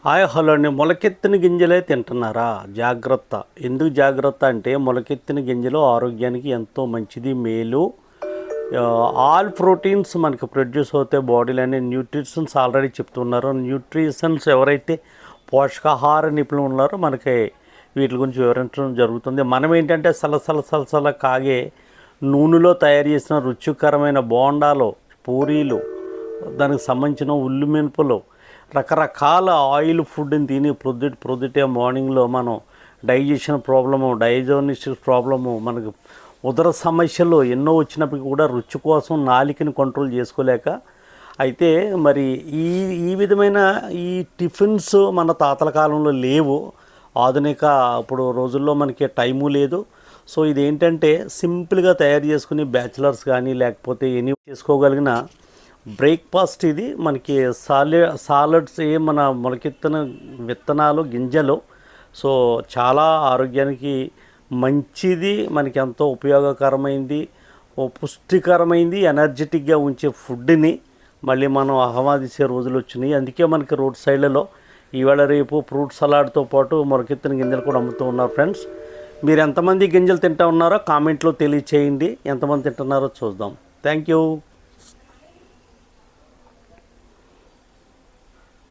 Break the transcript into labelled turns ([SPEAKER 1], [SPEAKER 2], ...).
[SPEAKER 1] Hi hello అండి. మొలకెత్తిన గింజలే తింటున్నారా? జాగ్రత్త. ఎందుకు జాగ్రత్త అంటే మొలకెత్తిన గింజలు ఆరోగ్యానికి ఎంతో మంచిది, మేలు. ఆల్ ప్రోటీన్స్ మనకి ప్రొడ్యూస్ అవుతాయి బాడీలోనే. న్యూట్రిషన్స్ ఆల్రెడీ చెప్తున్నారు. న్యూట్రిషన్స్ ఎవరైతే పోషకాహార నిపుణులు ఉన్నారో మనకి వీటి గురించి వివరించడం జరుగుతుంది. మనం ఏంటంటే సలసల కాగే నూనెలో తయారు చేసిన రుచికరమైన బోండాలు, పూరీలు, దానికి సంబంధించిన ఉల్లి మెంపులు, రకరకాల ఆయిల్ ఫుడ్ని తిని ప్రొద్దుటే మార్నింగ్లో మనం డైజెషన్ ప్రాబ్లము, డైజెస్టివ్ ప్రాబ్లము, మనకు ఉదర సమస్యలు ఎన్నో వచ్చినప్పటికీ కూడా రుచి కోసం నాలికని కంట్రోల్ చేసుకోలేక అయితే మరి ఈ ఈ విధమైన ఈ టిఫిన్స్ మన తాతల కాలంలో లేవు. ఆధునిక ఇప్పుడు రోజుల్లో మనకి టైము లేదు. సో ఇదేంటంటే సింపుల్గా తయారు చేసుకుని బ్యాచిలర్స్ కానీ లేకపోతే ఎనీ చేసుకోగలిగిన బ్రేక్ఫాస్ట్ ఇది. మనకి సాలడ్స్ మన మొలకెత్తిన విత్తనాలు, గింజలు. సో చాలా ఆరోగ్యానికి మంచిది, మనకి ఎంతో ఉపయోగకరమైంది, పుష్టికరమైంది, ఎనర్జెటిక్గా ఉంచే ఫుడ్ని మళ్ళీ మనం ఆహ్వాదించే రోజులు వచ్చినాయి. అందుకే మనకి రోడ్ సైడ్లలో ఈవేళ రేపు ఫ్రూట్ సలాడ్తో పాటు మొలకెత్తిన గింజలు కూడా అమ్ముతూ ఉన్నారు. ఫ్రెండ్స్, మీరు ఎంతమంది గింజలు తింటూ ఉన్నారో కామెంట్లో తెలియచేయండి. ఎంతమంది తింటున్నారో చూద్దాం. Thank you.